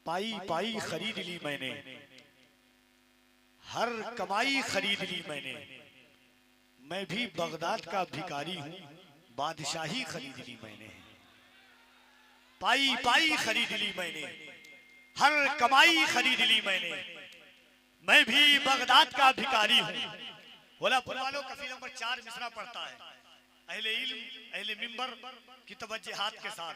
पाई पाई खरीद ली मैंने, हर कमाई खरीद ली मैंने। मैं भी बगदाद का भिखारी हूं, बादशाही खरीद ली मैंने। पाई पाई खरीद ली मैंने, हर कमाई खरीद ली मैंने। मैं भी बगदाद का भिखारी हूं। बोला वालों कफी नंबर 4 मिसरा पढ़ता है अहले इल्म अहले मिंबर की तवज्जुहात के साथ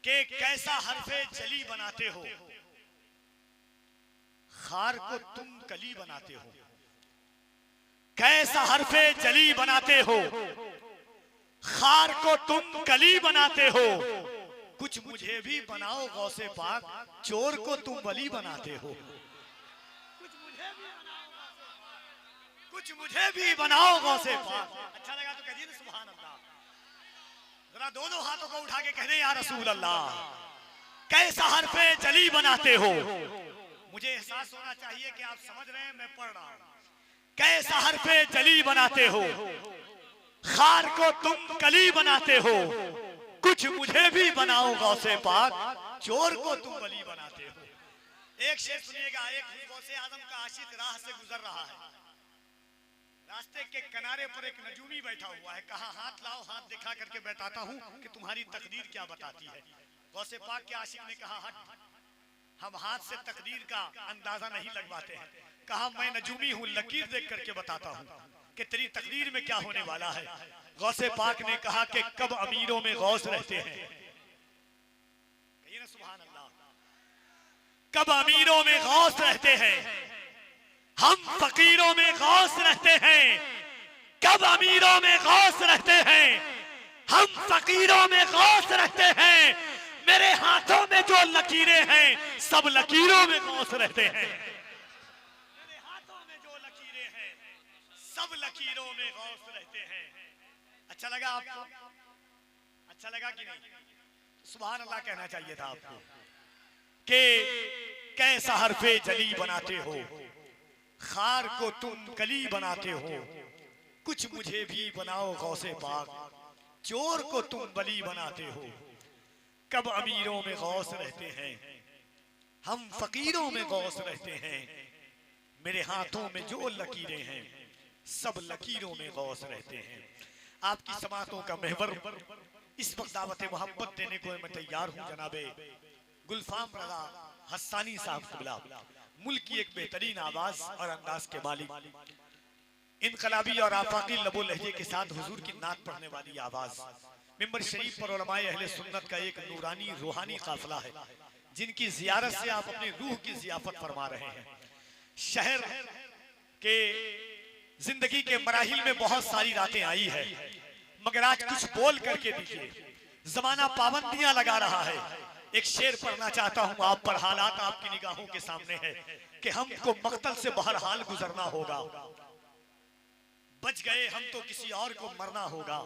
कि कैसा हरफे जली बनाते हो, खार को तुम कली बनाते हो। कैसा हरफे जली बनाते हो, खार को तुम कली बनाते हो। कुछ मुझे भी बनाओ गौसे पाक, चोर को तुम वली बनाते हो। कुछ मुझे भी बनाओ गौसे पाक। अच्छा लगा तो कहिए ना सुभान अल्लाह। जरा दोनों हाथों को उठा के कह दे या रसूल अल्लाह। कैसा हरफे जली बनाते हो। मुझे एहसास होना चाहिए कि आप समझ रहे हैं, मैं पढ़ रहा हूं। कैसा हरफे जली बनाते हो, खार को तुम कली बनाते हो। कुछ मुझे भी बनाओ गौसे पाक, चोर को तुम वली बनाते हो। एक शेर सुनिएगा। एक गौसे आजम का आशिक राह से गुजर रहा है। रास्ते के किनारे पर एक नजूमी बैठा हुआ है। कहा हाथ लाओ, हाथ दिखा करके बताता हूं कि तुम्हारी तकदीर क्या बताती है। गौसे पाक के आशिक ने कहा हट, हम हाथ से तकदीर का अंदाजा नहीं लगवाते हैं। कहा मैं नजूमी हूं, लकीर देख करके बताता हूं कि तेरी तकदीर में क्या होने वाला है। गौसे पाक ने कहा कि कब अमीरों में गौस रहते हैं। कहिए ना सुभान अल्लाह। कब अमीरों में गौस रहते हैं, हम फकीरों में गौस रहते हैं। कब अमीरों में गौस रहते हैं, हम फकीरों में गौस रहते हैं। मेरे हाथों में जो लकीरें हैं, सब लकीरों में गौस रहते हैं। मेरे हाथों में जो लकीरें हैं, सब लकीरों में गौस रहते हैं। अच्छा लगा आपको? अच्छा लगा कि नहीं? सुभान अल्लाह कहना चाहिए था आपको कि कैसा हरफे जली बनाते हो, खार को तुम कली बनाते हो। कुछ मुझे भी बनाओ गौसे पाक, चोर को तुम बली बनाते हो। कब अमीरों में गौस रहते हैं, हम फकीरों में गौस रहते हैं। मेरे हाथों में जो लकीरें हैं, सब लकीरों में गौस रहते हैं। आपकी समातों का महवर इस वक्त दावत मोहब्बत देने को मैं तैयार हूं। जनाबे गुलफाम रजा हस्सानी साहब क़िबला, मुल्क की एक बेहतरीन आवाज और अंदाज के मालिक, इनकलाबी और आफाकी लबो लहजे के साथ हुजूर की नात पढ़ने वाली आवाज। मिंबर शरीफ पर उलमाए अहले सुन्नत का एक नूरानी रूहानी काफिला है, जिनकी जियारत से आप अपनी रूह की जियाफत फरमा रहे हैं। शहर के जिंदगी के मराहिल में बहुत सारी रातें आई है, मगर आज कुछ बोल करके दीजिए। जमाना पाबंदियां लगा रहा है। एक शेर पढ़ना चाहता हूं आप पर। हालात आपकी निगाहों के सामने है कि हमको मक्तल से बहरहाल गुजरना होगा। बच गए हम तो किसी और को मरना होगा।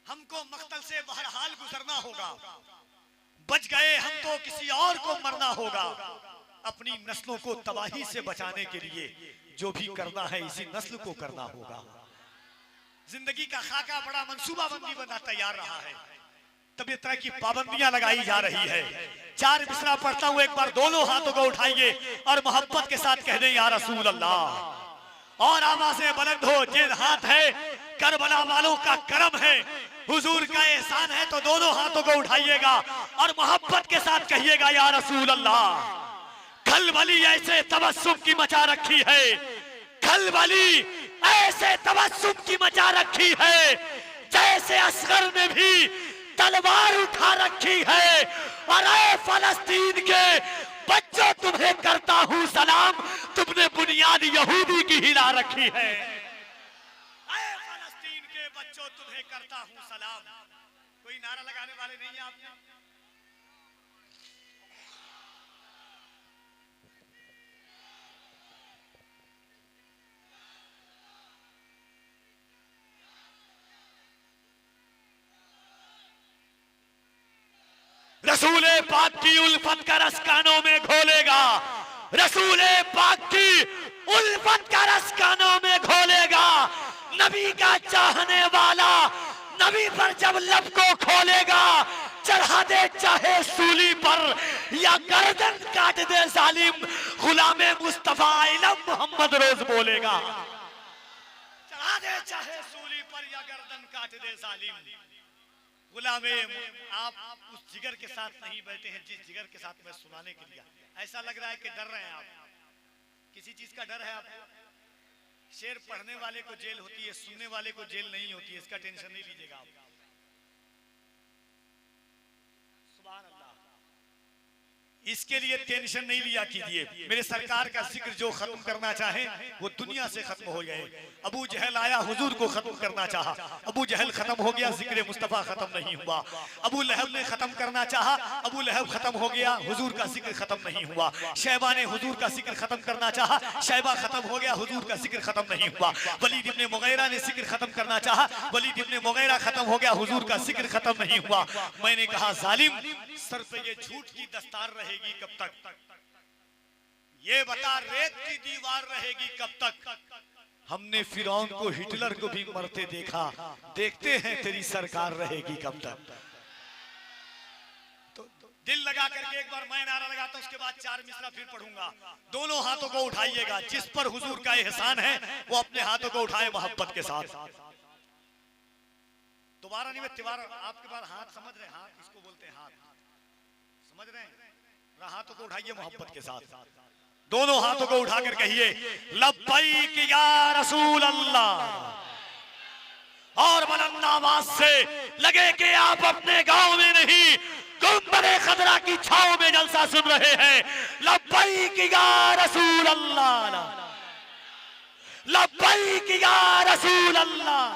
हमको मक्तल से बहरहाल गुजरना होगा। बच गए हम तो किसी और को मरना होगा। अपनी नस्लों को तबाही से बचाने के लिए जो भी करना है, इसी नस्ल को करना होगा। जिंदगी का खाका बड़ा मंसूबाबंदी बना तैयार रहा है। तभी तरह की पाबंदियां लगाई जा रही है। 4 मिसरा पढ़ता हूं, एक बार दोनों हाथों को उठाइए और मोहब्बत के साथ कह दें या रसूल अल्लाह। और आवाज़ें बुलंद हो। जिन हाथ है करबला वालों का करम है, हुजूर का एहसान है, तो दोनों हाथों को उठाइएगा और मोहब्बत के साथ कहिएगा या रसूल अल्लाह। खलबली ऐसे तबस्सुम की मचा रखी है, खलबली ऐसे तबस्सुम की मचा रखी है, जैसे असगर ने भी तलवार उठा रखी है। और ऐ फलस्तीन के बच्चों, तुम्हें करता हूं सलाम, तुमने बुनियाद यहूदी की हिला रखी है। ऐ फलस्तीन के बच्चों, तुम्हें करता हूं सलाम। कोई नारा लगाने वाले नहीं है आपने? रसूले पाक की उल्फत का रस कानों में घोलेगा। रसूले पाक की उल्फत का रस कानों में घोलेगा। नबी का चाहने वाला नबी पर जब लब को खोलेगा, चढ़ा दे चाहे सूली पर, या गर्दन काट दे जालिम, गुलामे मुस्तफा इलम मोहम्मद रोज बोलेगा। चढ़ा दे चाहे सूली पर या गर्दन काट दे जालिम। गुलामे, आप उस जिगर के साथ नहीं बैठे हैं जिस जिगर के साथ मैं सुनाने के लिए। ऐसा लग रहा है कि डर रहे हैं आप, किसी चीज का डर है आपको? शेर पढ़ने वाले को जेल होती है, सुनने वाले को जेल नहीं होती है, इसका टेंशन नहीं लीजिएगा आप। सुभान अल्लाह, इसके लिए टेंशन नहीं लिया कीजिए। मेरे सरकार का जिक्र जो खत्म करना चाहे वो दुनिया से खत्म हो गए। अबू जहल आया, हुजूर को खत्म करना चाहा, अबू जहल खत्म हो गया, जिक्र मुस्तफा खत्म नहीं हुआ। अबू लहब ने खत्म करना चाहा, अबू लहब खत्म हो गया, हुजूर का जिक्र खत्म नहीं हुआ। शैबा ने हुजूर का जिक्र खत्म करना चाहा, शैबा खत्म हो गया, हुजूर का जिक्र खत्म नहीं हुआ। वलीद इब्ने मुगीरा ने जिक्र खत्म करना चाहा, वलीद इब्ने मुगीरा खत्म हो गया, हुजूर का जिक्र खत्म नहीं हुआ। मैंने कहा जालिम, सर पे ये झूठ की दस्तार रहेगी कब तक? ये बता, रेत की दीवार रहेगी कब तक? हमने फिरौन को, हिटलर को भी मरते देखा, देखते हैं तेरी सरकार रहेगी कब तक। तो दिल लगा करके एक बार मैं नारा लगाता हूं, उसके बाद 4 मिसरा फिर पढ़ूंगा। दोनों हाथों को उठाइएगा, जिस पर हुजूर का एहसान है वो अपने हाथों को उठाए मोहब्बत के साथ। दोबारा नहीं, मैं तिवारा आपके पास हाथ समझ रहे हैं, हाथ इसको बोलते हैं, हाथ समझ रहे हैं? हाथों को उठाइए मोहब्बत के साथ, दोनों हाथों को उठाकर कहिए लब्बैक या रसूल अल्लाह। और बुलंद आवाज से लगे कि आप अपने गांव में नहीं, गुंबदे खदरा की छांव में जलसा सुन रहे हैं। लब्बैक या रसूल अल्लाह, लब्बैक या रसूल अल्लाह,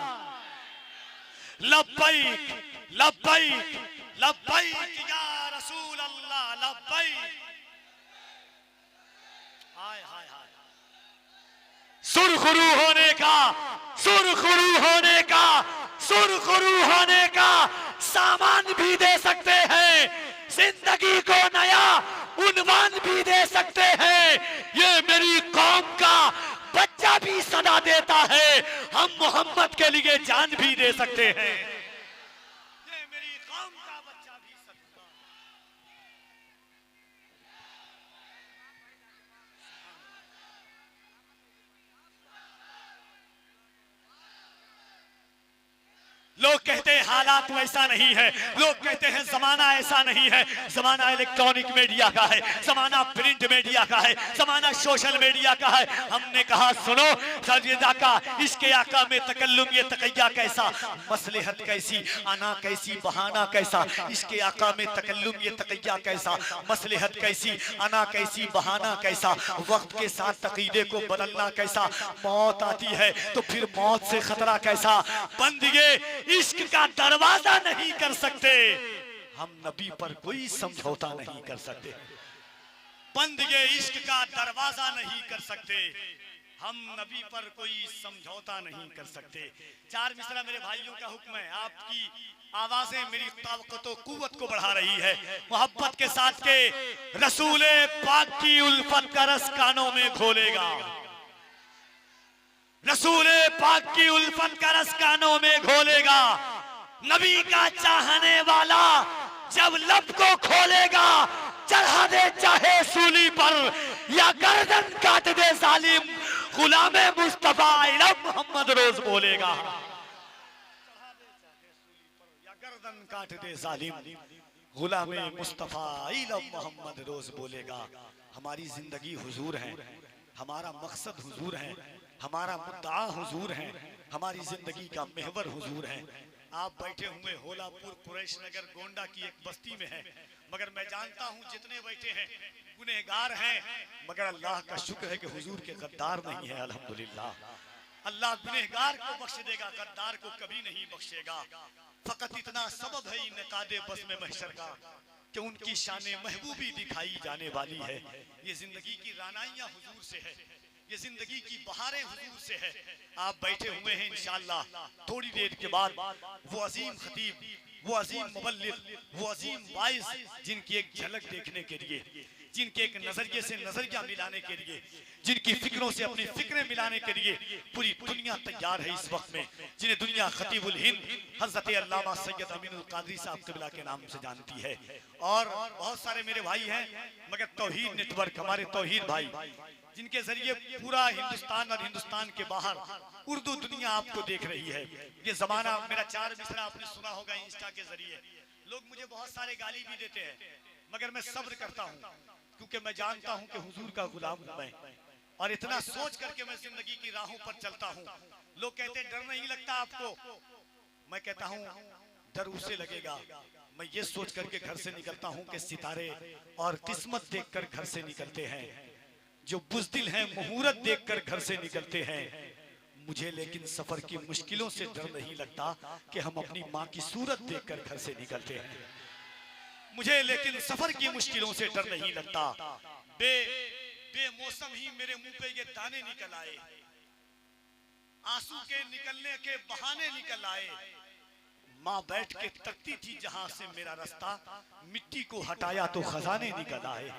लब्बैक लब्बैक लब्बैक या रसूल अल्लाह, लब्बैक। हाय हाय हाय, सुरखरू होने का, सुरखरू होने का, सुरखरू होने का सामान भी दे सकते हैं, जिंदगी को नया उन्वान भी दे सकते हैं। ये मेरी कौम का बच्चा भी सदा देता है, हम मोहम्मद के लिए जान भी दे सकते हैं। लोग कहते हैं हालात वैसा नहीं है, लोग कहते हैं जमाना ऐसा नहीं है। जमाना इलेक्ट्रॉनिक मीडिया का है, जमाना प्रिंट मीडिया का है, जमाना सोशल मीडिया का है। हमने कहा सुनो, सजदा का इसके आका में तकल्लुम, ये तकैया कैसा, मसलहत कैसी, आना कैसी, बहाना कैसा। इसके आका में तकल्लुम, ये तकैया कैसा, मसलहत कैसी, आना कैसी, बहाना कैसा। वक्त के साथ तकीदे को बदलना कैसा। मौत आती है तो फिर मौत से खतरा कैसा। बंदिए इश्क का दरवाजा नहीं कर सकते, हम नबी पर कोई समझौता नहीं कर सकते। बंदिए इश्क का दरवाजा नहीं कर सकते, हम नबी पर कोई समझौता नहीं कर सकते। 4 मिसरा मेरे भाइयों का हुक्म है, आपकी आवाजें मेरी ताकत और कुव्वत को बढ़ा रही है। मोहब्बत के साथ के रसूले पाक की उल्फत का रस कानों में घोलेगा, रसूले पाक की उल्फत का रस कानों में घोलेगा। नबी का चाहने वाला जब लब को खोलेगा, चढ़ा दे चाहे सूली पर या गर्दन काट दे जालिम, गुलामे मुस्तफा इलम मोहम्मद रोज बोलेगा। चढ़ा दे चाहे सूली पर या गर्दन काट दे जालिम, गुलामे मुस्तफा इलम मोहम्मद रोज बोलेगा। हमारी जिंदगी हुजूर है, हमारा मकसद हुजूर है, हमारा मुद्दा हुजूर है, हमारी जिंदगी का महवर हुजूर है। आप बैठे हुए होलापुर कुरैश नगर गोंडा की एक बस्ती में हैं, मगर मैं जानता हूं जितने बैठे हैं गुनहगार हैं, मगर अल्लाह का शुक्र है कि हुजूर के गद्दार नहीं है। अल्हम्दुलिल्लाह, अल्लाह गुनहगार को बख्श देगा, गद्दार को कभी नहीं बख्शेगा। फकत इतना सबब है इनकादे बस में महशर का कि उनकी शान महबूबी दिखाई जाने वाली है। ये जिंदगी की रानाइयां हुजूर से है, ये जिंदगी की बहारें हुजूर से है। आप बैठे हुए हैं, इंशाअल्लाह थोड़ी देर के बाद वो अजीम खतीब, वो अजीम मुबल्लिग, वो अजीम वाइज जिनकी एक झलक देखने के लिए जिनके एक नजरिए से नजरिया मिलाने के लिए, जिनकी फिक्रों से अपनी फिक्रें मिलाने के लिए पूरी दुनिया तैयार है इस वक्त में, जिन्हें दुनिया खतीबुल हिंद हजरत अल्लामा सैयद अमीनुल कादरी साहब क़िबला के नाम से जानती है। और बहुत सारे मेरे भाई हैं, मगर तौहीद नेटवर्क हमारे तौहीद भाई, जिनके जरिए पूरा हिंदुस्तान और हिंदुस्तान के बाहर उर्दू दुनिया आपको देख रही है। ये जमाना, मेरा 4 मिसरा आपने सुना होगा इंस्टा के जरिए, लोग मुझे बहुत सारे गाली भी देते हैं, मगर मैं सब्र करता हूँ, क्योंकि मैं जानता हूँ कि हुजूर का गुलाम हूं मैं, और इतना सोच करके मैं जिंदगी की राहों पर चलता हूँ। लोग कहते हैं डर नहीं लगता आपको, मैं कहता हूँ डर उसे लगेगा, मैं ये सोच करके घर से निकलता हूँ कि सितारे और किस्मत देखकर घर से निकलते हैं, जो बुज़दिल हैं मुहूर्त देखकर घर से निकलते हैं। मुझे लेकिन सफर की मुश्किलों से डर नहीं लगता कि हम अपनी माँ की सूरत देखकर घर से निकलते हैं। मुझे लेकिन सफर की मुश्किलों से डर नहीं लगता। बेमौसम ही मेरे मुंह पे ये दाने निकल आए, आंसू के निकलने के बहाने निकल आए। माँ बैठ के तकती थी जहां से मेरा रास्ता, मिट्टी को हटाया तो खजाने निकल आए।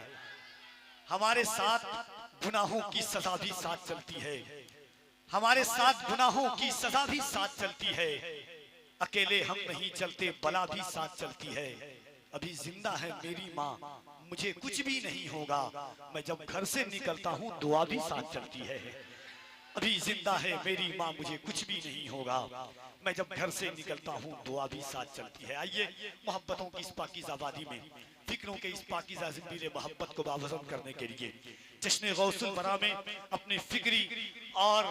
हमारे साथ गुनाहों की सजा भी साथ चलती है, हमारे साथ गुनाहों की सजा भी साथ चलती है। अकेले हम नहीं चलते, बला भी साथ चलती है। अभी जिंदा है मेरी माँ, मुझे कुछ भी नहीं होगा, मैं जब घर से निकलता हूँ दुआ भी साथ चलती है। अभी जिंदा है मेरी माँ, मुझे कुछ भी नहीं होगा, मैं जब घर से निकलता हूँ दुआ भी साथ चलती है। आइए मोहब्बतों की इस पाकीज़ा वादी में, फिक्रों के इस पाकीज़ा ज़िंदगी मोहब्बत को बावज़न करने के लिए जश्न गौसुल वरा में अपनी फिक्री और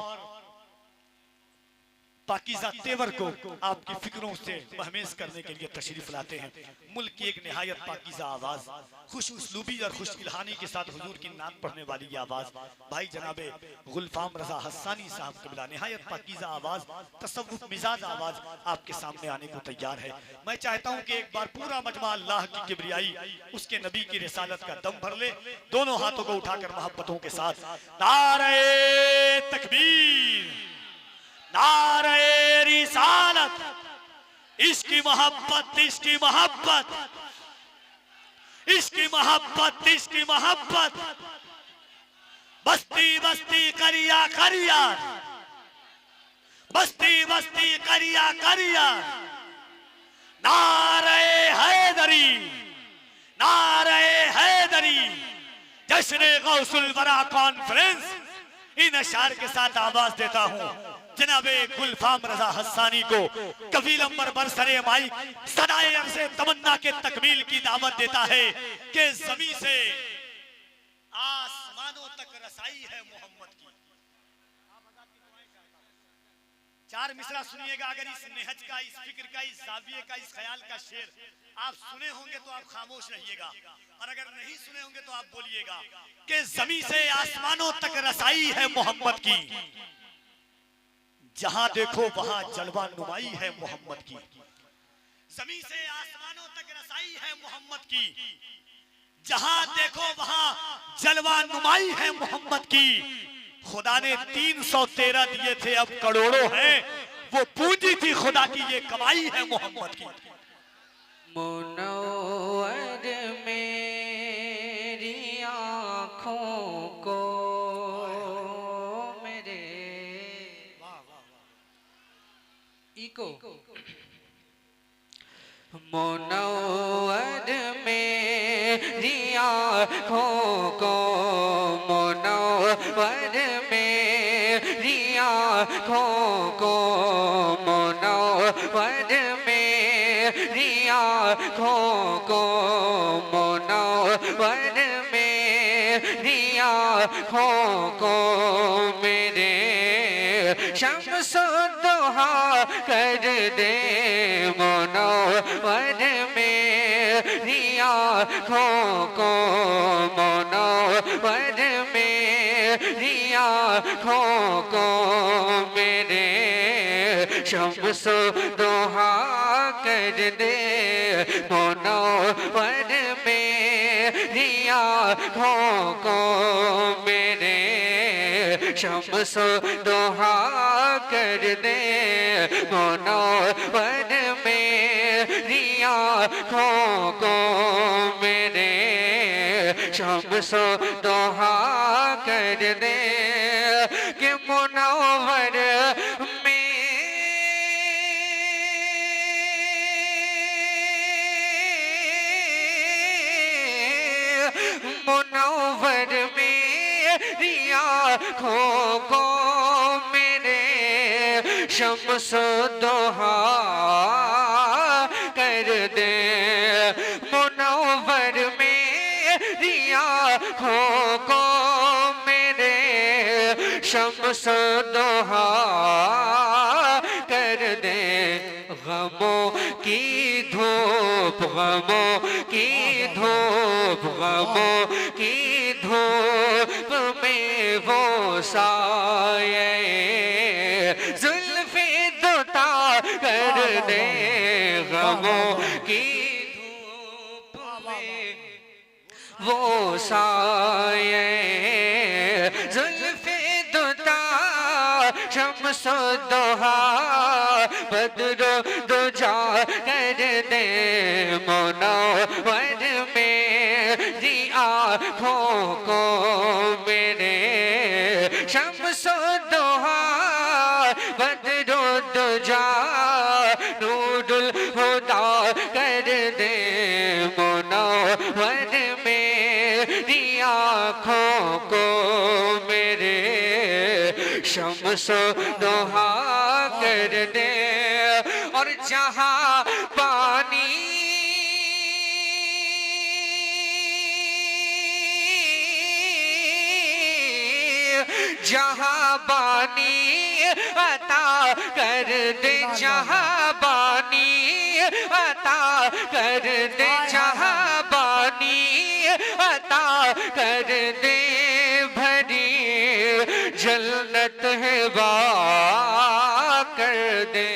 पाकीज़ा तेवर को आपकी फिक्रों से महमेज करने के लिए तशरीफ लाते हैं। मुल्क की एक निहायत पाकीज़ा आवाज़, खुश उसलूबी और खुश इल्हानी के साथ हुजूर की नात पढ़ने वाली ये आवाज़ भाई जनाबे गुलफाम रजा हस्सानी साहब क़िबला, निहायत पाकीज़ा आवाज़, तसव्वुफ़ मिजाज आवाज़ आपके सामने आने को तैयार है। मैं चाहता हूँ कि एक बार पूरा मजमा अल्लाह की किबरियाई, उसके नबी की रिसालत का दम भर ले। दोनों हाथों को उठाकर मोहब्बतों के साथ नारे तकबीर, नारे रिसालत, इसकी मोहब्बत, इसकी मोहब्बत, इसकी मोहब्बत, इसकी मोहब्बत। बस्ती बस्ती करिया करिया, बस्ती बस्ती करिया करिया। नारे हैदरी, नारे हैदरी। जश्न गौसुल वरा कॉन्फ्रेंस इन अशार के साथ आवाज देता हूँ जनाबे गुलफाम रजा हस्सानी को कफील अंबर बरसरे माइक सदाए अरसे तमन्ना के तकमील की दावत देता है कि जमीन से आसमानों तक रसाई है मोहम्मद की। 4 मिसरा सुनिएगा, अगर इस नेहज का, इस फिक्र का, इस जाविये का, इस ख्याल का शेर आप सुने होंगे तो आप खामोश रहिएगा, और अगर नहीं सुने होंगे तो आप बोलिएगा कि जमीन से आसमानों तक रसाई है मोहम्मद की। जहां देखो वहां जलवा नुमाई है मोहम्मद की। जमीन से आसमानों तक रसाई है मोहम्मद की। जहां देखो वहां जलवा नुमाई है मोहम्मद की। खुदा ने 313 दिए थे, अब करोड़ों हैं, वो पूंजी थी खुदा की, ये कमाई है मोहम्मद की। मुनव्वर मेरी आँखों को मेरे इको, मुनव्वर मेरी आँखों को, मुनव्वर मेरी आँखों को, मुनव्वर मेरी आँखों को, मुनव्वर मेरी आँखों को मेरे शम्स दुहा कर दे। मुनव्वर मेरी आँखों को, मुनव्वर मेरी आँखों को मेरे शम्स दुहा कर दे। मुनव्वर मेरी आँखों को मेरे शम्स दुहा कर दे। मुनव्वर मेरी आँखों को मेरे शम्सो दोहा कर दे कि मुनव्वर में मुनव्वर मेरी आँखों को मेरे शम्सो दोहा कर दे मुनव्वर मेरी आँखों को मेरे शम्सो दोहा कर दे गमों की धूप गमों की धूप गमों की धूप में वो साये जुल्फे दुता कर दे गमों की धूप में वो साये जुल्फे दुता शम्सो दोहा बदरो दुजा कर दे मुनव्वर मेरी आँखों को मेरे शम्सो दोहा बदरो दुजा नूरुल हुदा कर दे मुनव्वर मेरी आँखों को मेरे शम्सो दोहा कर दे और जहाँ पानी जहाँ पानी अता कर दे जहाँ पानी अता कर दे जहाँ पानी अता कर दे भरी जन्नत है बा कर दे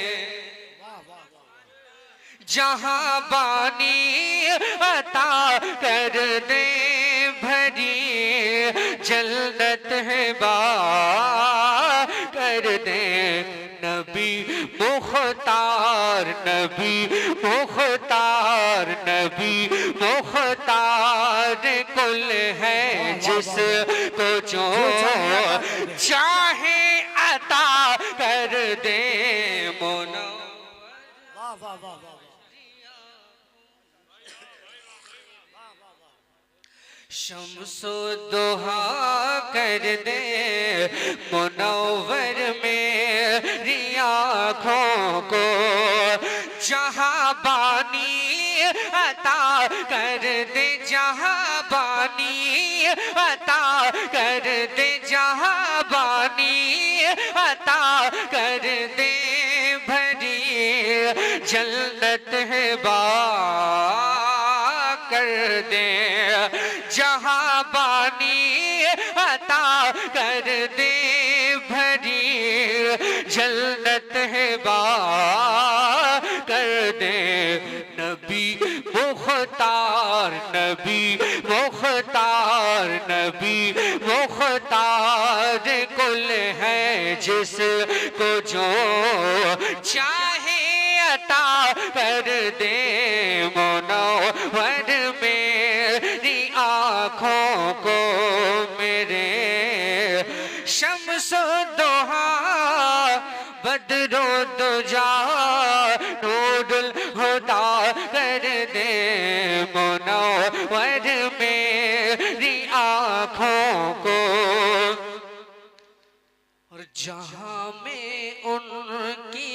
जहाँ पानी अता कर दे भरी जन्नत है बा कर दे नबी मुख्तार नबी मुख्तार नबी मुख्तार कुल है जिसको जो चाहे अता कर दे मोना वाह वाह वाह वाह शम्सो दोहा कर दे मुनव्वर मेरी आँखों को जहाँ बानी अता कर दे जहाँ बानी अता कर दे जहाँ बानी अता कर दे भरी जन्नत है बा कर दे जहाँ बानी अता कर दे भरी जन्नत है बा कर दे नबी मुख्तार नबी मुख्तार नबी मुख्तार कुल है जिसको जो चाहे अता कर दे मुनव्वर मेरी आँखों को मेरे शम्सो दोहा बदरो दुजा नूरुल हुदा कर दे मुनव्वर मेरी आँखों को और जहाँ में उनकी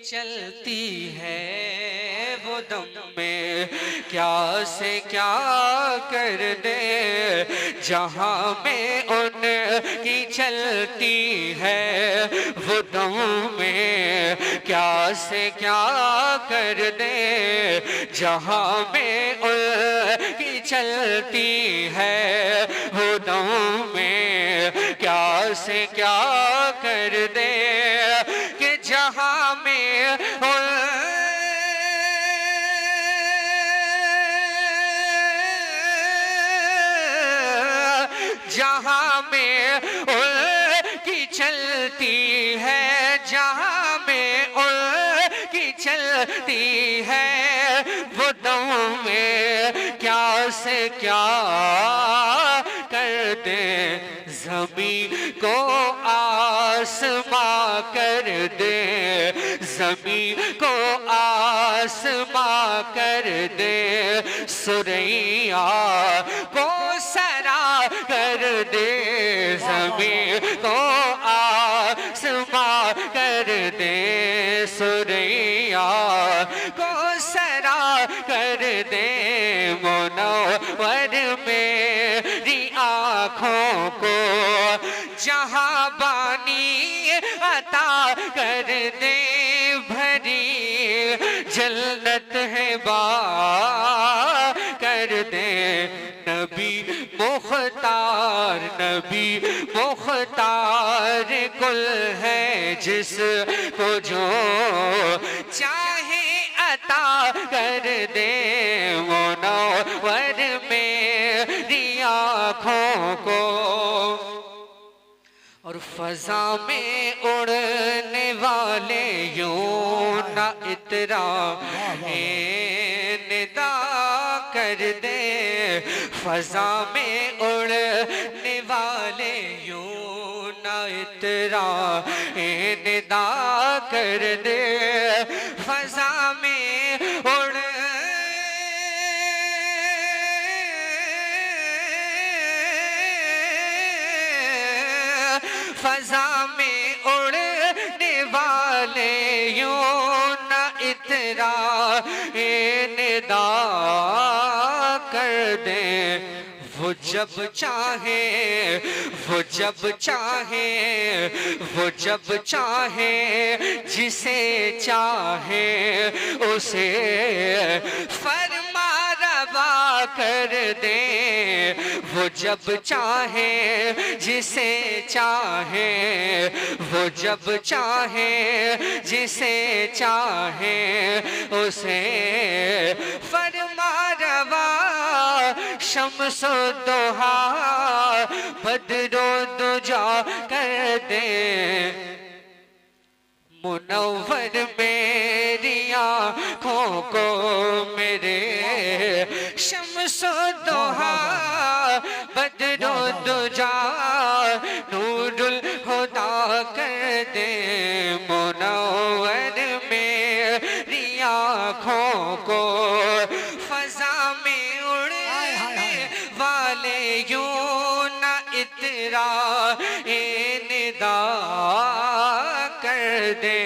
चलती है वो दम में क्या से क्या कर दे जहाँ में उनकी चलती है वो दम में क्या से क्या कर दे जहाँ में उनकी चलती है वो दम में क्या से क्या कर दे कि जहाँ में जहाँ में उनकी चलती है जहाँ में उनकी चलती है वो बातों में क्या से क्या कर दे, ज़मीं को आसमां कर दे, ज़मीं को आसमां कर दे, सुरैया को सरा कर दे, ज़मीं को आसमां कर दे, सुरैया को सरा कर दे, मुनव्वर मेरी आँखों को जहाँ बानी अता कर दे, भरी जन्नत है बा कर दे, नबी मुख्तार, नबी मुख्तार कुल है, जिसको जो चाहे अता कर दे, मुनव्वर मेरी आँखों को। और फजा में उड़ने वाले यूं न इतरा निदा कर दे, फजा में उड़ने वाले यूं न इतरा निदा कर दे, फजा में उड़ फजा में उड़ने वाले यूं न इतरा निदा कर दे, वो जब चाहे, वो जब चाहे, वो जब चाहे, जिसे चाहे उसे फरमा रवा कर दे, वो जब चाहे, जिसे चाहे, वो जब चाहे, जिसे चाहे उसे फरमा रवा, शम्सो दोहा बदरो दुजा कर दे, मुनव्वर मेरी आँखों को मेरे, शम्सो दोहा बदरो दुजा नूरुल हुदा कर दे, मुनव्वर मेरी आँखों को फजा में उड़ने वाले यूं न इतरा निदा कर दे,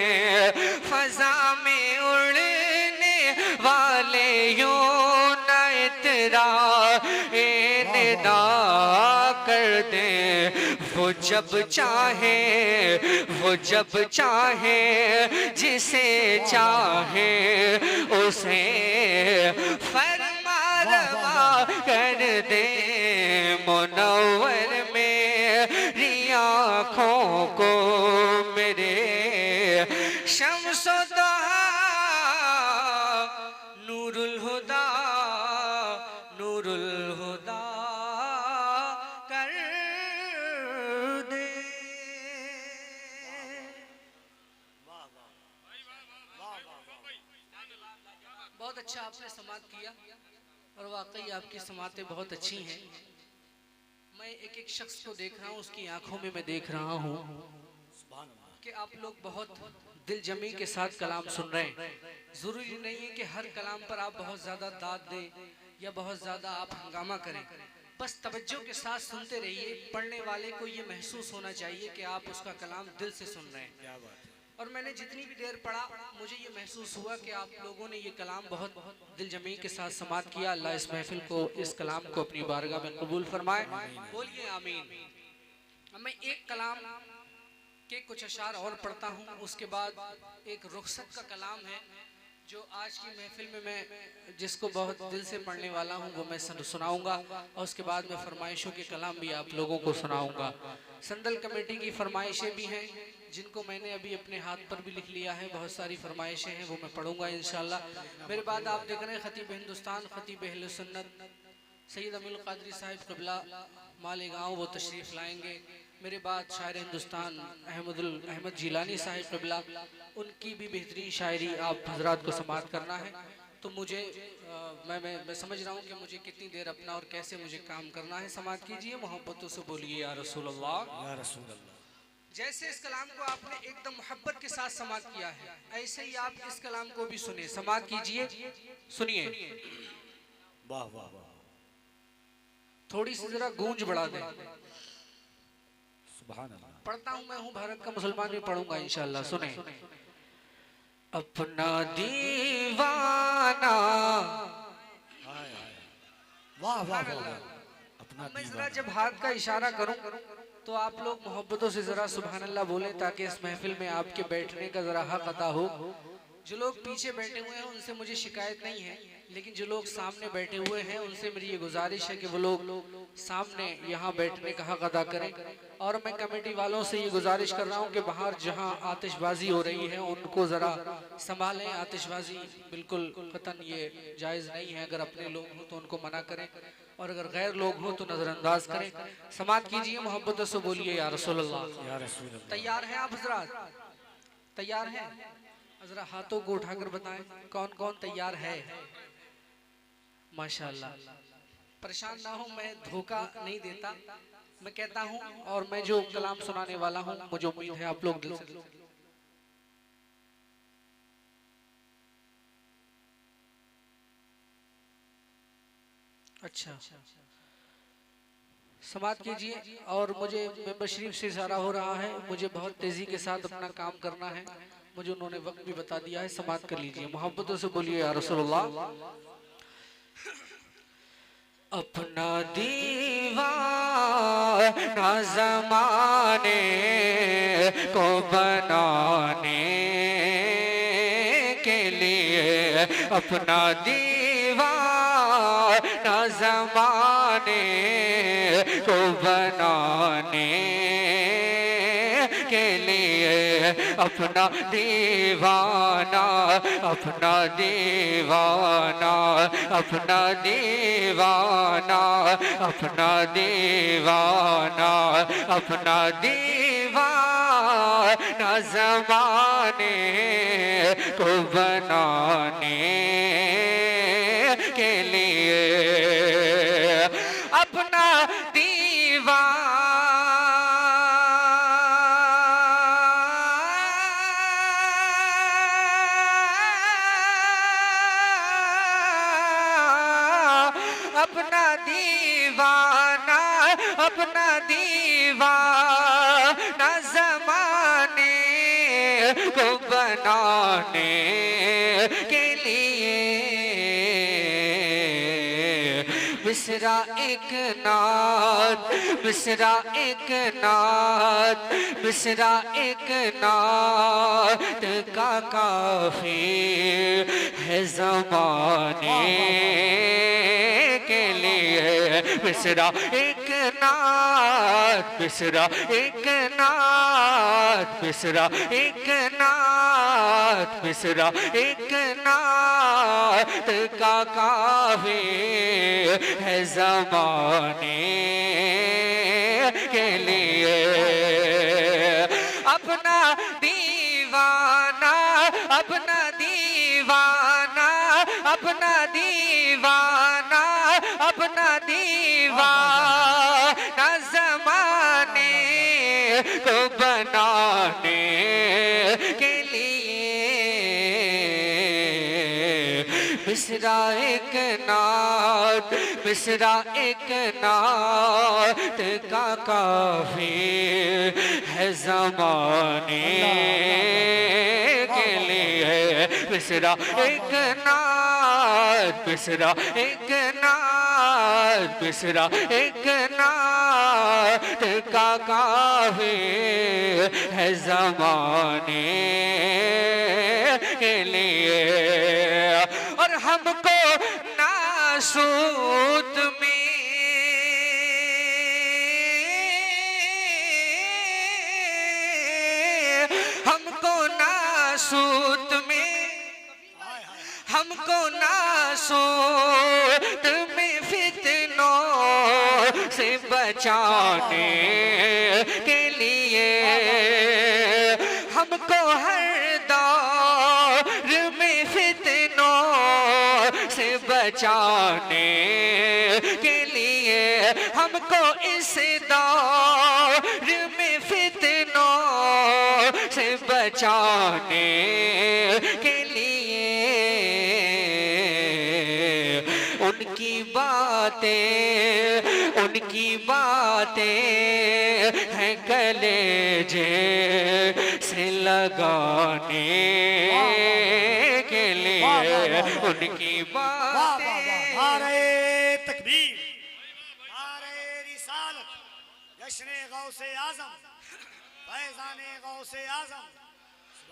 फजा में उड़ने वाले यूं न इतरा निदा कर दे, वो जब चाहे, वो जब चाहे, जिसे चाहे उसे फरमा रवा कर दे, मुनव्वर मेरी आँखों को मेरे, शम्सो दोहा नूरुल हुदा, नूरुल हुदा कर दे। बहुत अच्छा आपने समात किया और वाकई आपकी समातें बहुत अच्छी हैं। मैं एक एक शख्स को देख रहा हूँ, उसकी आंखों में मैं देख रहा हूँ कि आप लोग बहुत दिल जमी के साथ कलाम सुन रहे हैं। ज़रूरी नहीं है कि हर कलाम पर आप बहुत ज़्यादा दाद दें या बहुत ज़्यादा आप हंगामा करें, बस तवज्जो के साथ सुनते रहिए। पढ़ने वाले को ये महसूस होना चाहिए कि आप उसका कलाम दिल से सुन रहे हैं। और मैंने जितनी भी देर पढ़ा मुझे ये महसूस हुआ कि आप लोगों ने ये कलाम बहुत दिल जमी के साथ समात किया। अल्लाह इस महफिल को, इस कलाम को अपनी बारगाह में कबूल फरमाए, बोलिए आमीन। अब मैं एक कलाम के कुछ अशार और पढ़ता हूँ, उसके बाद एक रुखसत का कलाम है जो आज की महफिल में मैं जिसको बहुत दिल से पढ़ने वाला हूँ वो मैं सुनाऊंगा, और उसके बाद मैं फरमाइशों के कलाम भी आप लोगों को सुनाऊंगा। संदल कमेटी की फरमाइशें भी हैं जिनको मैंने अभी अपने हाथ पर भी लिख लिया है, बहुत सारी फरमाइशें हैं वो मैं पढ़ूंगा इंशाल्लाह। मेरे बाद आप देख रहे हैं खतीब हिंदुस्तान, खतीब अहले सुन्नत सैयद अमील कादरी साहिब क़िबला मालेगांव, वो तशरीफ़ लाएंगे। मेरे बाद शायर हिंदुस्तान अहमद जिलानी साहिब क़िबला, उनकी भी बेहतरीन शायरी आप हजरात को समात करना है। तो मुझे मैं समझ रहा हूँ कि मुझे कितनी देर अपना और कैसे मुझे काम करना है। समाअत कीजिए, मोहब्बतों से बोलिए या रसूल अल्लाह। या रसूल अल्लाह। जैसे इस कलाम को आपने एकदम मोहब्बत के साथ समाअत किया है, ऐसे ही आप इस कलाम को भी सुने। समाअत कीजिए, सुनिए। वाह वाह वाह। थोड़ी सी जरा गूंज बढ़ा दें। सुभान अल्लाह। पढ़ता हूँ, मैं हूँ भारत का मुसलमान, भी पढ़ूंगा इंशाअल्लाह। सुने। अपना दीवाना। वाह वाह वाह। अपना मैं जरा जब हाथ का इशारा करूं तो आप लोग मोहब्बतों से जरा सुभान अल्लाह बोले, ताकि इस महफिल में आपके बैठने का जरा हक अदा हो। जो लोग पीछे बैठे हुए हैं उनसे मुझे शिकायत नहीं है, लेकिन जो लोग सामने बैठे हुए हैं उनसे मेरी ये गुजारिश है कि वो लोग सामने यहाँ बैठने का हक अदा करें। और मैं कमेटी वालों से ये गुजारिश कर रहा हूँ कि बाहर जहाँ आतिशबाजी हो रही है उनको ज़रा संभालें। आतिशबाजी बिल्कुल कतन ये जायज़ नहीं है। अगर अपने लोग हों तो उनको मना करें, और अगर गैर लोग हों तो नज़रअंदाज करें। समाअत कीजिए, मोहब्बत से बोलिए या रसूल अल्लाह। या रसूल अल्लाह। तैयार हैं आप हजरात? तैयार हैं? जरा हाथों को उठाकर बताएं कौन कौन तैयार है। माशाअल्लाह। परेशान ना हो, मैं धोखा नहीं देता, मैं कहता हूं, और मैं जो कलाम सुनाने वाला हूं मुझे उम्मीद है आप लोग दिल से। अच्छा, समाअत कीजिए। और मुझे मेंबर शरीफ से इशारा हो रहा है, मुझे बहुत तेजी के साथ अपना काम करना है। मुझे उन्होंने वक्त भी बता दिया है। समाअत कर लीजिए, मोहब्बतों से बोलिए या रसूलुल्लाह। अपना दीवाना ज़माने को बनाने के लिए, अपना दीवाना ज़माने को बनाने के लिए, अपना दीवाना, अपना दीवाना, अपना दीवाना, अपना दीवाना, अपना दीवाना ज़माने को बनाने के लिए, अपना दीवाना, अपना दीवाना, अपना दीवाना ज़माने को बनाने के लिए, मिसरा एक नात, मिसरा एक नात, मिसरा एक नात का काफी है ज़माने के लिए, मिसरा एक नात, मिसरा एक नात, मिसरा एक नात, मिसरा एक नात का काफी है ज़माने के लिए, अपना दीवाना, अपना दीवाना, अपना दीवाना, अपना दीवाना ज़माने को बनाने के लिए, मिसरा एक नात, मिसरा एक नात का काफी है ज़माने के लिए, मिसरा एक नात, मिसरा एक नात, मिसरा एक नात का काफी है ज़माने के लिए, और हमको नासूत में, हमको नासूत में, हमको नासूत में फितनों से बचाने के लिए, हमको हर दौर में फितनों बचाने के लिए, हमको इस दौर में फितनों से बचाने के लिए। उनकी बातें हैं कलेजे से लगाने के लिए। उनकी बातें नारे तकबीर, नारे रिसालत, जश्न गौसे आजम, फैजाने गौसे आजम।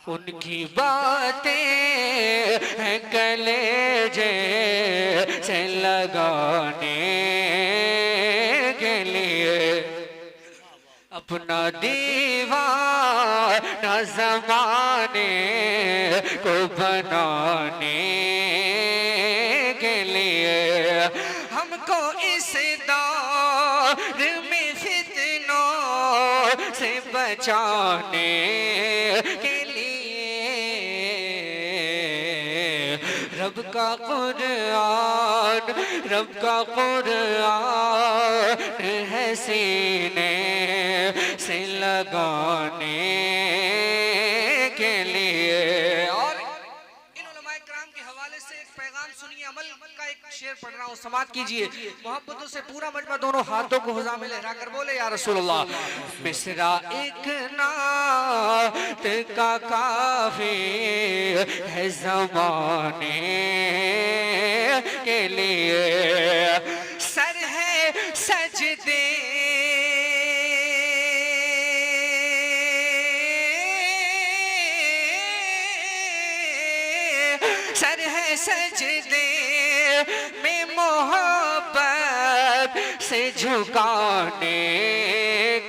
उनकी बातें हैं कलेजे से लगाने के लिए। अपना दीवाना ज़माने को बनाने के लिए, हमको इस दौर में फितनों से बचाने के लिए। रब का कुरान है सीने से लगाने के लिए। और इन उलमाए किराम के हवाले से एक पैगाम सुनिए, अमल का एक शेर पढ़ रहा हूँ, समात कीजिए। मोहब्बतों से पूरा मजमा दोनों हाथों को हुज़ा में लहरा कर बोले या रसूलुल्लाह। मिसरा एक नात का काफी है ज़माने के लिए। सर है सजदे में मोहब्बत से झुकाने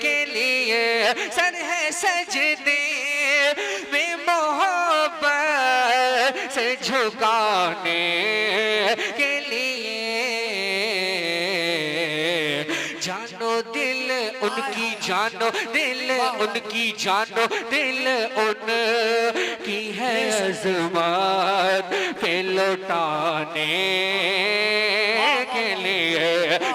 के लिए। सर है सजदे में मोहब्बत से झुकाने के लिए। जानो दिल उनकी, जानो दिल उनकी, जानो दिल उनकी है अज़मत पे लौटाने के लिए।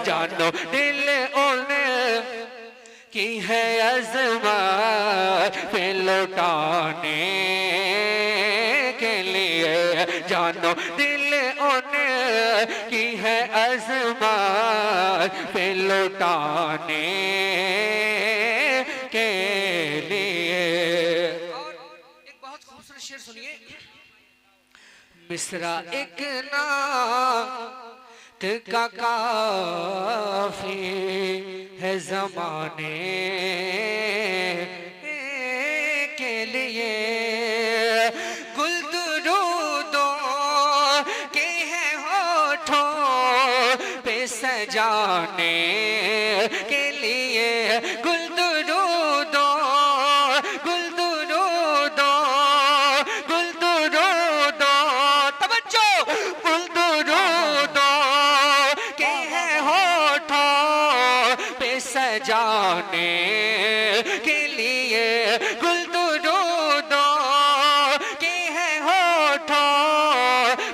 जानो दिल उनकी है अज़मत पे लौटाने के लिए। जानो दिल उनकी है अज़मत पे लौटाने के लिए। और एक बहुत खूबसूरत शेर सुनिए। मिसरा एक नात का काफी है ज़माने के लिए। गुल दुरूदों के हैं होठों पे सजाने के लिए। गुल दुरूदों तवज्जो, गुल दुरूदों के हैं होठों पे सजाने के लिए। गुल दुरूदों के हैं होठों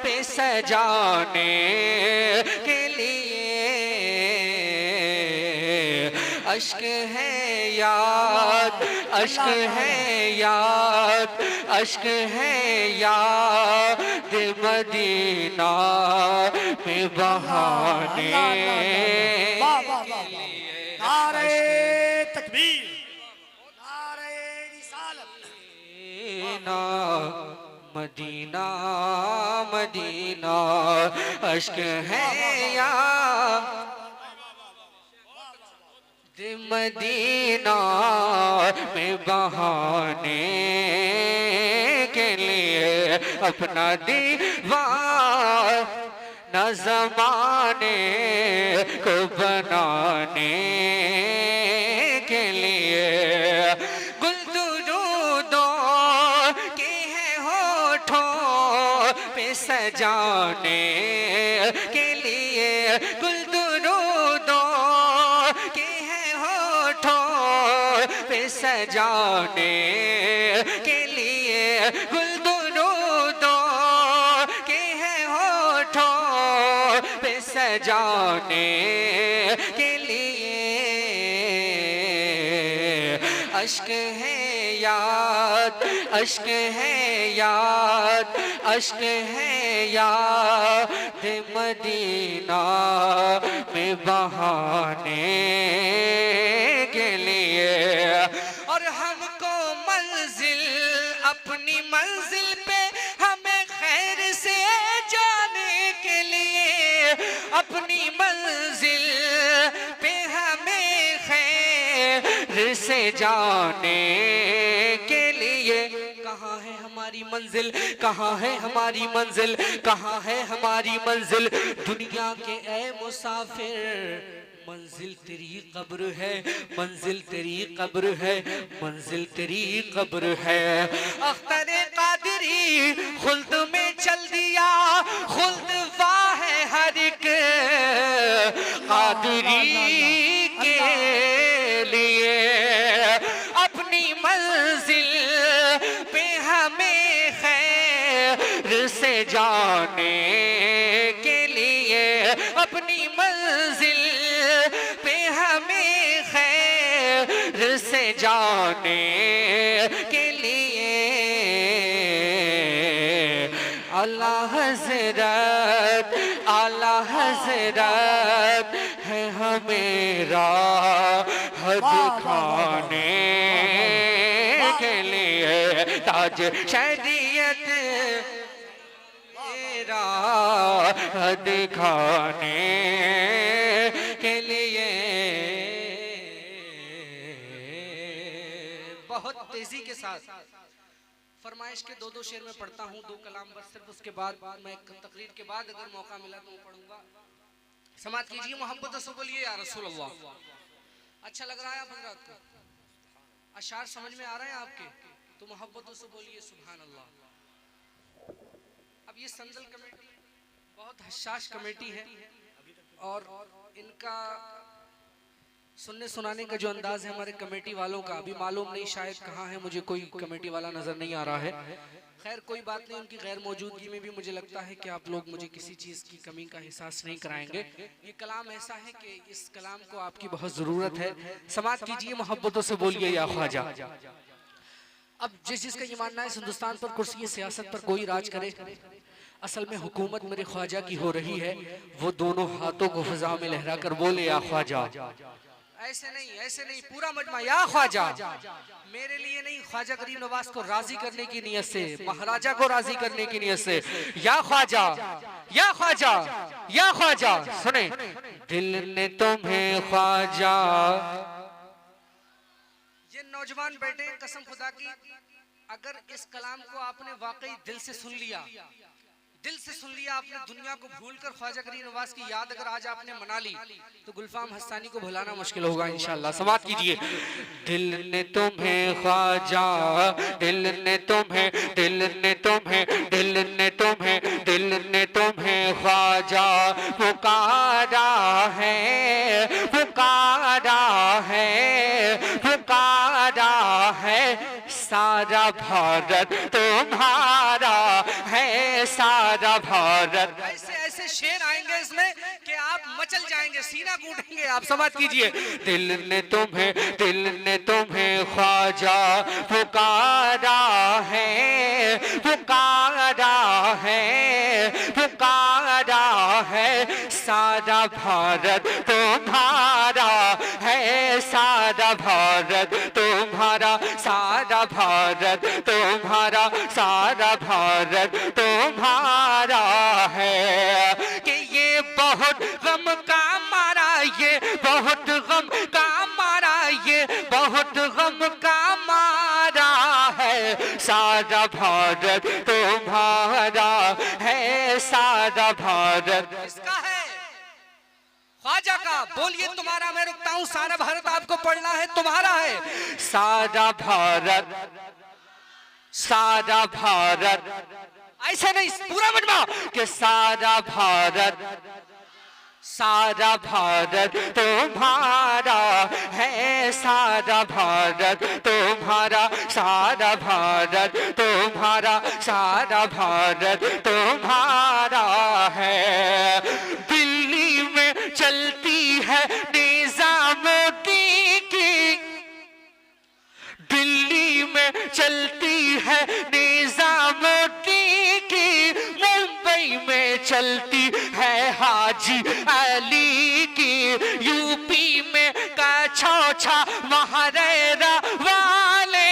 पे सजाने के लिए। अश्क है याद, अश्क है याद, अश्क है याद मदीना में बहाने के लिए। नारे तकबीर, नारे रिसालत। मदीना मदीना अश्क है याद मदीना में बहाने के लिए। अपना दीवाना ज़माने को बनाने के लिए। गुल दुरूदों के हैं होठों पे सजाने के लिए। गुल दुरूदों के हैं होठों पे सजाने के लिए। गुल दुरूदों के हैं होठों सजाने के लिए अश्क है याद, अश्क है याद, अश्क है याद मदीना में बहाने के लिए। और हमको मंजिल, अपनी मंजिल पे हमें खैर से जाने के लिए, अपनी मंजिल पे हमें खैर से जाने के लिए। कहाँ है हमारी मंजिल, कहाँ है हमारी मंजिल, कहाँ है हमारी मंजिल दुनिया के ए मुसाफिर। मंजिल तेरी कब्र है, मंजिल तेरी कब्र है, मंजिल तेरी कब्र है। अख्तर कादरी खुल्द में चल दिया, खुल्द वाह है हर एक कादरी के लिए। अपनी मंजिल पे हमें खैर से जाने के लिए, अपनी मंजिल पे हमें खैर से जाने के लिए। आला हज़रत, आला हज़रत है हमें राह दिखाने के लिए। ताज शरीयत राह दिखाने के लिए। बहुत तेजी के साथ फरमाइश के दो शेर में पढ़ता हूँ, दो कलाम बस सिर्फ, उसके बाद मैं तकरीर के बाद अगर मौका मिला तो पढ़ूंगा। समात कीजिए मोहब्बत से बोलिए या रसूल अल्लाह। अच्छा लग रहा है आप हजरात को? अशार समझ में आ रहे हैं आपके? तो मोहब्बतों से बोलिए सुभान अल्लाह। अब ये संदल कमेटी बहुत हसास कमेटी है और इनका सुनने सुनाने का जो अंदाज है हमारे कमेटी वालों का, अभी मालूम नहीं शायद कहाँ है, मुझे कोई कमेटी वाला नजर नहीं आ रहा है। खैर कोई बात नहीं, उनकी गैर मौजूदगी में भी मुझे लगता है कि आप लोग मुझे किसी चीज़ की कमी का एहसास नहीं कराएंगे। ये कलाम ऐसा है कि इस कलाम को आपकी बहुत ज़रूरत है। समात कीजिए मोहब्बतों से बोलिए या ख्वाजा। अब जिस जिसका ये मानना है हिंदुस्तान पर कुर्सी सियासत पर कोई राज करे, असल में हुकूमत मेरे ख्वाजा की हो रही है। वो दोनों हाथों को फिजा में लहरा कर बोले या ख्वाजा। ऐसे नहीं, ऐसे नहीं, पूरा मजमा या ख्वाजा। मेरे लिए नहीं, ख्वाजा गरीब नवाज को राजी करने की नियत से, महाराजा को राजी करने की नियत से या ख्वाजा, या ख्वाजा, या ख्वाजा। सुने, दिल ने तुम्हें ख्वाजा। ये नौजवान बैठे हैं, कसम खुदा की, अगर इस कलाम को आपने वाकई दिल से सुन लिया, दिल से सुन लिया आपने, दुनिया को भूलकर ख्वाजा गरीब नवाज की याद अगर आज आपने मना ली, तो गुलफाम हस्तानी को भुलाना मुश्किल होगा इंशाअल्लाह। समात कीजिए। दिल ने तुम्हें ख्वाजा, दिल ने तुम्हें, दिल ने तुम्हें, दिल ने तुम्हें, दिल ने तुम्हें ख्वाजा पुकारा है, पुकारा है, पुकारा है। सारा भारत तुम्हारा है, सारा भारत। ऐसे ऐसे शेर आएंगे इसमें कि आप मचल जाएंगे, सीना कूटेंगे आप। समात कीजिए। दिल ने तुम्हें, दिल ने तुम्हें ख्वाजा पुकारा है, पुकारा है, पुकारा है। सारा भारत तुम्हारा है, सारा भारत तुम्हारा, सारा भारत तुम्हारा, सारा भारत तुम्हारा है। कि ये बहुत गम का मारा, ये बहुत गम का मारा, ये बहुत गम का मारा है। सारा भारत तुम्हारा है, सारा भारत किसका है? ख्वाजा का। बोलिए तुम्हारा, मैं रुकता हूं। सारा भारत आपको पढ़ना है, तुम्हारा है। सारा भारत, सारा भारत, ऐसे नहीं, पूरा मजमा कि सारा भारत सारा भारत तुम्हारा है, सारा भारत तुम्हारा, सारा भारत तुम्हारा, सारा भारत तुम्हारा है। दिल्ली में चलती है निजामुद्दीन की, दिल्ली में चलती है निजामुद्दीन की, मुंबई में चलती है हाजी अली की, यूपी में कछौछा महारेरा वाले,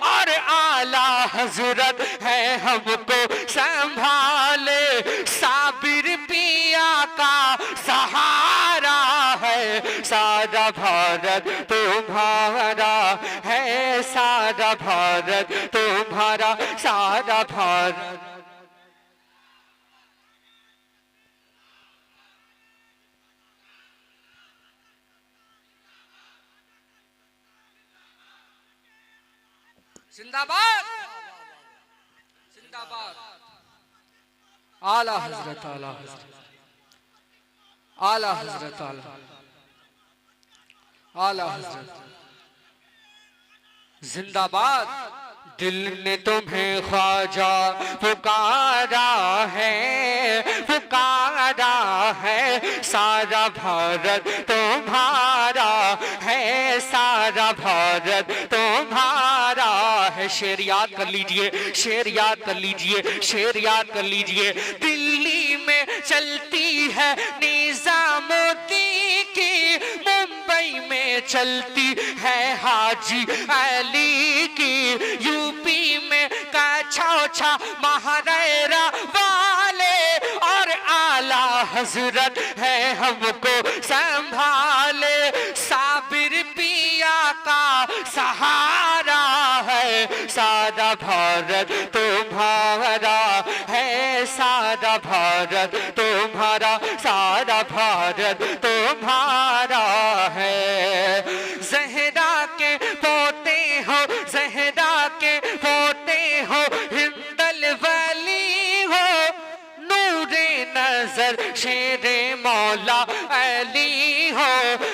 और आला हजरत है हमको संभाले। साबिर पिया का सहारा है, सारा भारत तुम्हारा है, सारा भारत तुम्हारा, सारा भारत। जिंदाबाद जिंदाबाद। आला हजरत, आला हजरत, आला हजरत, आला हजरत जिंदाबाद। दिल ने तुम्हें ख्वाजा पुकारा है, पुकारा है, सारा भारत तुम्हारा है, सारा भारत तुम्हारा है। शेर याद कर लीजिए, शेर याद कर लीजिए, शेर याद कर लीजिए। दिल्ली में चलती है निजामुद्दीन की, मुंबई में चलती है हाजी अली की, यूपी में कछौछा महारेरा वाले, और आला हजरत है हमको संभाले। साबिर पिया का सहारा है, सारा भारत तुम्हारा है, सारा भारत तुम्हारा, सारा भारत तुम्हारा है। ज़हरा के पोते हो, ज़हरा के पोते हो, हिंदल वली हो, नूरे नजर शेरे मौला अली हो,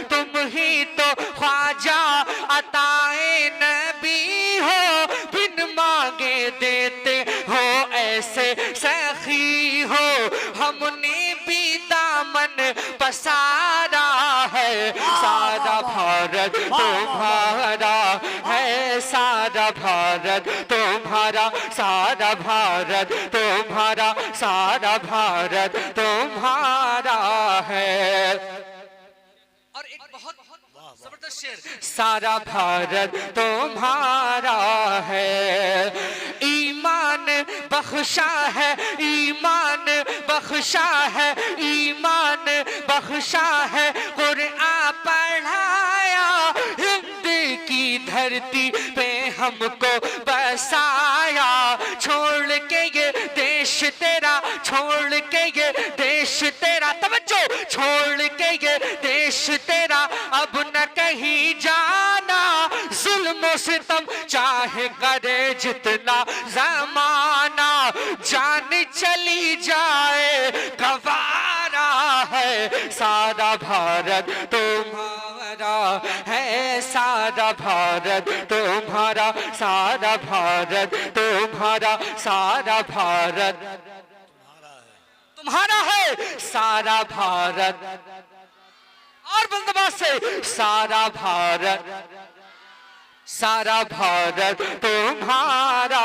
तुम ही तो ख्वाजा अताए नबी हो, बिन मांगे देते हो ऐसे सखी हो, हमने भी दामन पसारा है, सारा भारत तुम्हारा है, सारा भारत तुम्हारा, सारा भारत तुम्हारा, सारा भारत तुम्हारा है। और एक बहुत जबरदस्त शेर, सारा भारत तुम्हारा है। ईमान बख्शा है, ईमान बख्शा है, ईमान बख्शा है, कुरान पढ़ाया, हिंद की धरती पे हमको बसाया, छोड़ के ये देश तेरा, छोड़ के ये देश तेरा, तवज्जो, छोड़ के ये देश तेरा, अब न कहीं जाना, जुल्म सितम चाहे करे जितना जमाना, जान चली जाए गवारा है, सारा भारत तुम्हारा है, सारा भारत तुम्हारा, सारा भारत तुम्हारा, सारा भारत तुम्हारा है, सारा भारत। और बंदोबस्त से, सारा भारत, सारा भारत तुम्हारा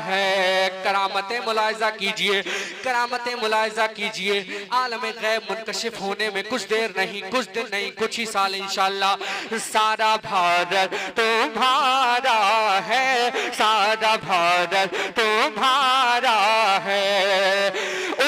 है। करामतें मुलाहिजा कीजिए, करामतें मुलाहिजा कीजिए। आलम गैब मुनकशिफ होने में कुछ देर नहीं, कुछ दिन नहीं, कुछ ही साल इंशाअल्लाह। सारा भारत तुम्हारा है, सारा भारत तुम्हारा है।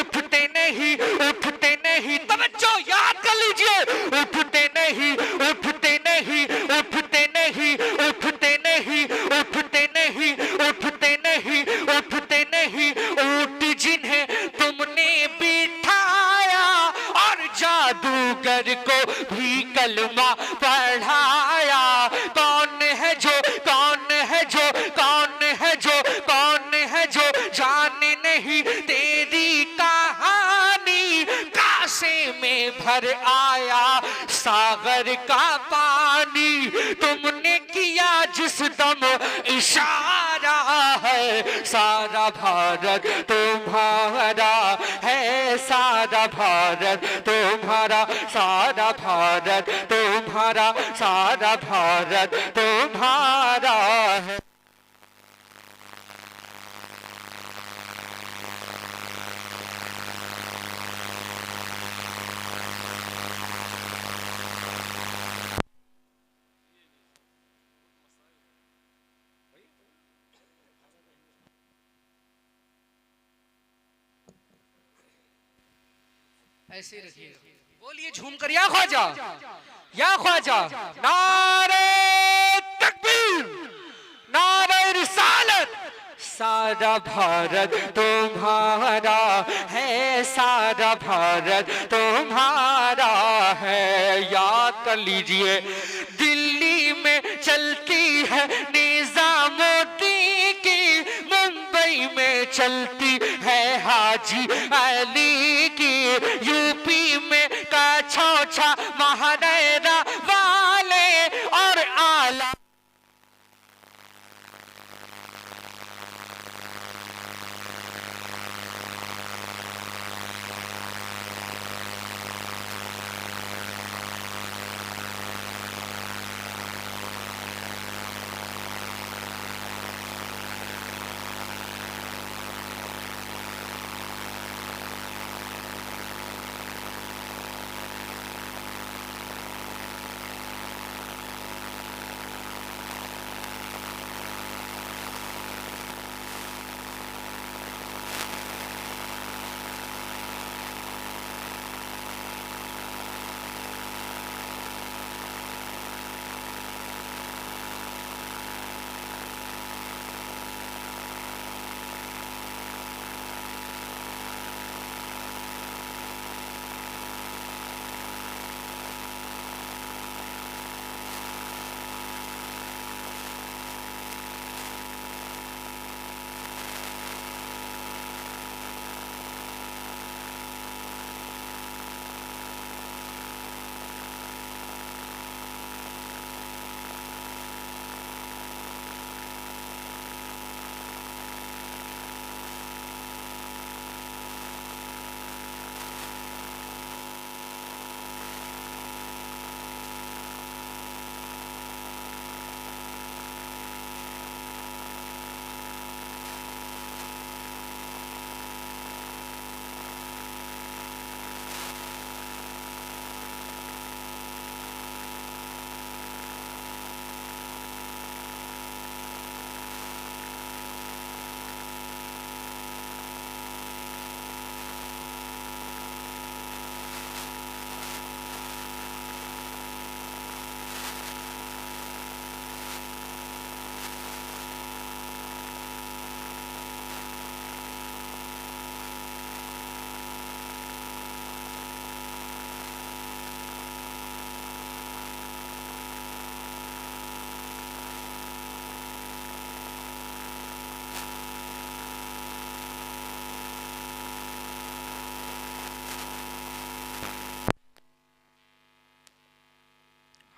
उठते नहीं, उठते नहीं, तवज्जो याद कर लीजिए, उठते नहीं, उठते नहीं, उठते नहीं, उठते नहीं, उठते नहीं, उठते नहीं, उठते नहीं, ऊँट जिन्हें तुमने बिठाया, और जादूगर को भी कलमा पढ़ाया, कौन है जो, कौन है जो, कौन है जो, कौन है जो जाने नहीं तेरी कहानी, कासे में भर भर आया सागर का पानी, तुमने किया जिस दम इशारा है, सारा भारत तुम्हारा है, सारा भारत तुम्हारा, सारा भारत तुम्हारा, सारा भारत तुम्हारा है। ऐसे रखिए, बोलिए झूम कर या ख्वाजा, या ख्वाजा। नारे तकबीर, नारे रिसालत, सारा भारत तुम्हारा है, सारा भारत तुम्हारा है। याद कर लीजिए, दिल्ली में चलती है निजामुद्दीन की, मुंबई में चलती है हाजी अली की, यूपी में का छौछा महानैरा वाले और आला।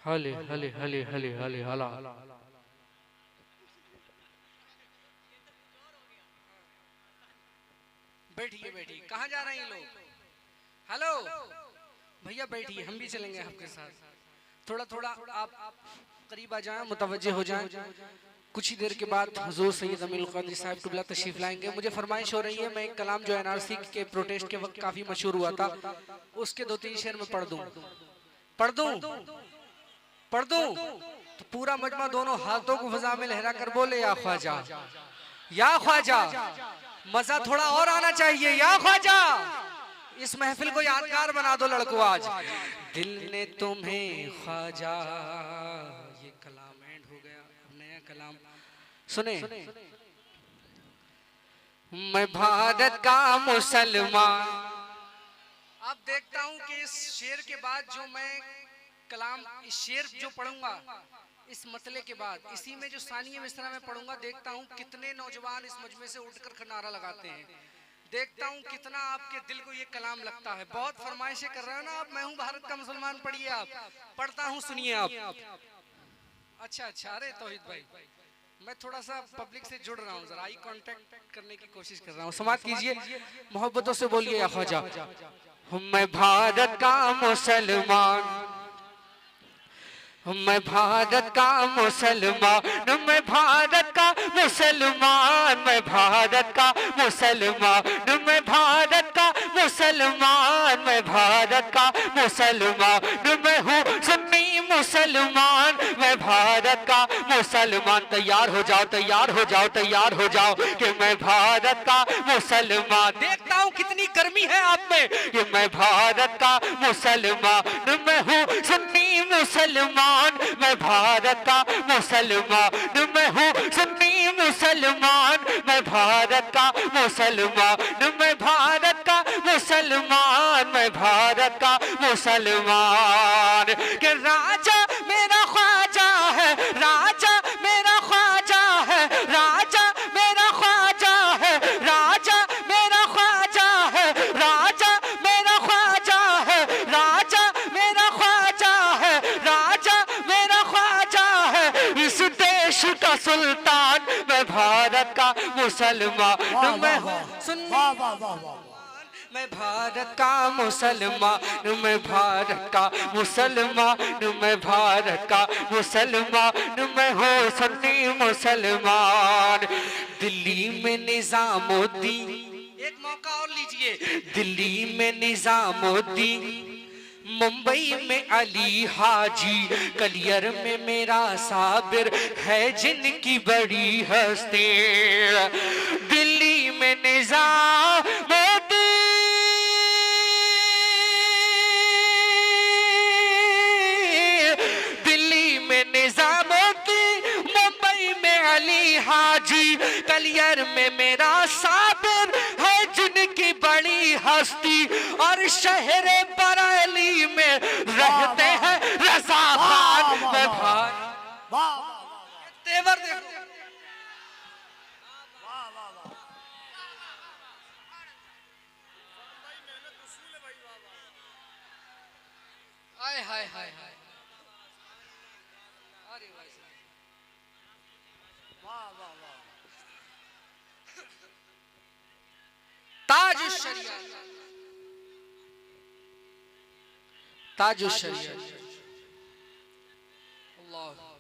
हले हले हले हले हले हला। बैठिए बैठिए, कहाँ जा रहे हैं ये लोग? हेलो भैया बैठिए, हम भी चलेंगे आपके साथ। थोड़ा थोड़ा आप करीब आ जाएं, मुतवज्जे हो जाएं। कुछ ही देर के बाद हुजूर सैयद अमीरुल क़ादरी साहब क़िबला तशरीफ लाएंगे। मुझे फरमाइश हो रही है, मैं एक कलाम जो एनआरसी के प्रोटेस्ट के वक्त काफी मशहूर हुआ था, उसके 2-3 शेर में पढ़ दूं तो पूरा मजमा दोनों हाथों को फजा में लहरा कर बोले या ख्वाजा, या ख्वाजा। मजा थोड़ा और आना चाहिए, या ख्वाजा। इस महफिल को यादगार बना दो लड़को आज। दिल ने तुम्हें ख्वाजा, ये कलाम एंड हो गया, नया कलाम सुने। मैं भारत का मुसलमान। अब देखता हूं कि इस शेर के बाद जो मैं कलाम, इस शेर जो पढ़ूंगा इस मतले के बाद, इसी में जो सानिया मिसरा में पढ़ूंगा, देखता हूं कितने नौजवान इस मजमे से उठकर नारा लगाते हैं। देखता हूँ कितना आपके दिल को ये कलाम लगता है। बहुत फरमाइशें कर रहे हो ना आप, मैं हूँ भारत का मुसलमान, पढ़िए आप, पढ़ता हूँ सुनिए आप। अच्छा अच्छा, अरे तौहीद भाई, मैं थोड़ा सा पब्लिक से जुड़ रहा हूँ, जरा आई कांटेक्ट करने की कोशिश कर रहा हूँ। समाप्त कीजिए, मोहब्बतों से बोलिए या ख्वाजा। मैं भारत का मुसलमान, मैं भारत का मुसलमान, मैं भारत का मुसलमान, मैं भारत का मुसलमान, मैं भारत का मुसलमान, मैं भारत का मुसलमान, मैं हूँ सुन्नी मुसलमान, मैं भारत का मुसलमान। तैयार हो जाओ, तैयार हो जाओ, तैयार हो जाओ कि मैं भारत का मुसलमान। देखता हूँ कितनी गर्मी है आप में, कि मैं भारत का मुसलमान, मैं हूँ सुन्नी मुसलमान, मैं भारत का मुसलमान, मैं हूँ सुन्नी मुसलमान, मैं भारत का मुसलमान, मैं भारत का मुसलमान, मैं भारत का मुसलमान। कि राजा मेरा ख्वाजा है, राजा मेरा ख्वाजा है, राजा मेरा ख्वाजा है, राजा मेरा ख्वाजा है, राजा मेरा ख्वाजा है, राजा मेरा ख्वाजा है, राजा मेरा ख्वाजा है, इस देश का सुल्तान, मैं भारत का मुसलमान, मैं सुन्नी, मैं भारत का मुसलमान, मैं भारत का मुसलमान, मैं भारत का मुसलमान, मैं हूँ सुन्नी मुसलमान। दिल्ली में निजामुद्दीन, एक मौका और लीजिए, दिल्ली में निजामुद्दीन, मुंबई में अली हाजी, कलियर में मेरा साबिर है जिनकी बड़ी हस्ती, दिल्ली में निजामुद्दीन, दिल्ली में निजामुद्दीन, मुंबई में अली हाजी, कलियर में मेरा साबिर है जिनकी बड़ी हस्ती, और शहर बरेली में रहते हैं रजा खान। मैं तेवर देखो, हाय हाय हाय हाय, अरे भाई ताज शरिया, ताज शरिया, अल्लाह।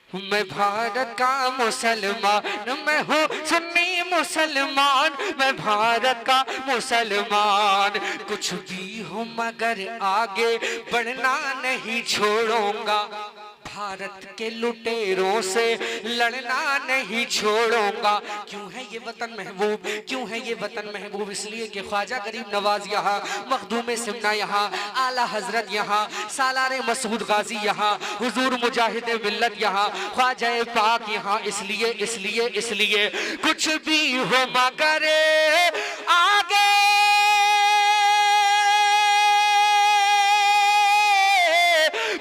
मैं भारत का मुसलमान, मैं हूँ सुन्नी मुसलमान, मैं भारत का मुसलमान। कुछ भी हो मगर आगे बढ़ना नहीं छोड़ूंगा, भारत के लुटेरों से लड़ना नहीं छोड़ूंगा। क्यों है ये वतन महबूब, क्यों है ये वतन महबूब, इसलिए कि ख्वाजा गरीब नवाज यहाँ, मखदूम सिमना यहाँ, आला हजरत यहाँ, सालार मसूद गाजी यहाँ, हुजूर मुजाहिद मिल्लत यहाँ, ख्वाजा पाक यहाँ। इसलिए इसलिए इसलिए कुछ भी हो मगर आगे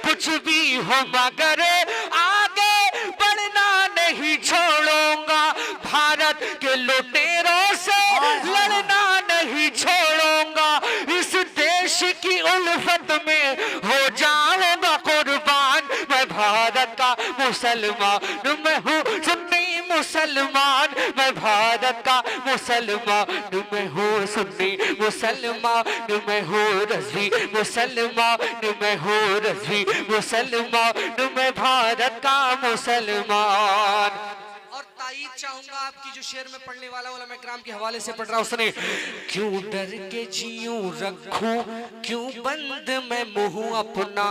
कुछ भी हो मगर आगे बढ़ना नहीं छोड़ूंगा, भारत के लुटेरों से लड़ना नहीं छोड़ूंगा, इस देश की उल्फत में हो जाऊंगा कुर्बान। मैं भारत का मुसलमान, मैं हूँ सुन्नी मुसलमान, मैं भारत का मुसलमान, मैं हूँ सुन्नी मुसलमान, मैं हूँ रज़वी मुसलमान, मैं हूँ रज़वी मुसलमान, मैं भारत का मुसलमान। और ताईद चाहूंगा आपकी, जो शेर में पढ़ने वाला उलमा इकराम के हवाले से पढ़ रहा हूं, सुने। क्यों डर के जीऊं रखूं, क्यों बंद मैं मुंह अपना,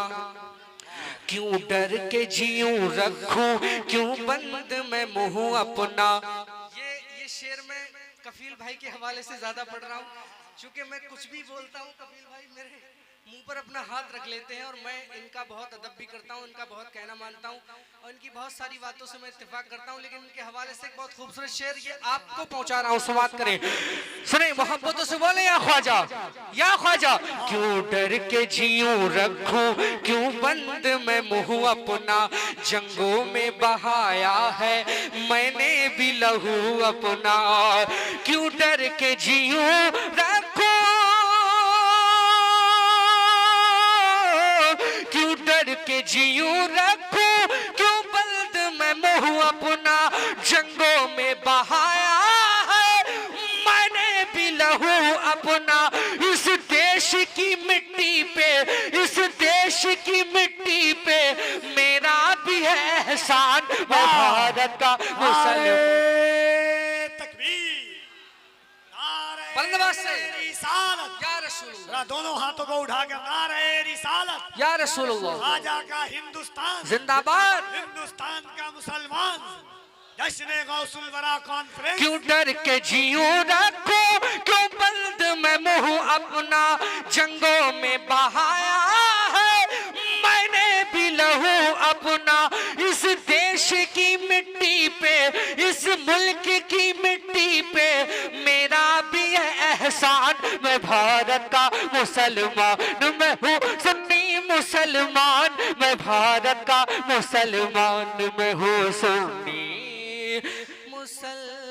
क्यों डर के जीऊं रखूं, क्यों बंद मैं मुंह अपना। ये शेर मैं कफील भाई के हवाले से ज्यादा पढ़ रहा हूँ, क्योंकि मैं कुछ भी बोलता हूँ कफील भाई मेरे मुंह पर अपना हाथ रख लेते हैं और मैं इनका बहुत अदब भी करता हूँ, इनका बहुत कहना मानता हूँ और इनकी बहुत सारी बातों से मैं इत्तेफाक करता हूँ, लेकिन इनके हवाले से एक बहुत खूबसूरत शेर ये आपको पहुंचा रहा हूँ, समाप्त करें। सुने मोहब्बतों से बोले या ख्वाजा, या ख्वाजा। क्यों डर के जीऊं रखूं, क्यों बंद मैं मुंह अपना, जंगों में बहाया है मैंने भी लहू अपना। क्यों डर के जीऊं रखूं, क्यों डर के जीऊं रखूं, क्यों बंद मैं मुंह अपना, जंगों में बहाया है मैंने भी लहू अपना। इस देश की मिट्टी पे, इस देश की मिट्टी पे मेरा भी है एहसान, मैं भारत का मुसलमान। तकबीर, नारे बंदोबस्त से। रिसालत। या रसूलुल्लाह, जरा दोनों हाथों को उठाकर नारे रिसालत। या रसूलुल्लाह, राजा का हिंदुस्तान जिंदाबाद। हिंदुस्तान का मुसलमान, जश्न गौसुल वरा कॉन्फ्रेंस। क्यों डर के जीऊं रखूं, क्यों बंद मैं मुंह अपना, जंगों में बहाया है मैंने भी लहू अपना। इस देश की मिट्टी पे, इस मुल्क की मिट्टी पे मेरा भी है एहसान, मैं भारत का मुसलमान, मैं हूँ सुन्नी मुसलमान, मैं भारत का मुसलमान, मैं हूँ सुन्नी मुसलमान।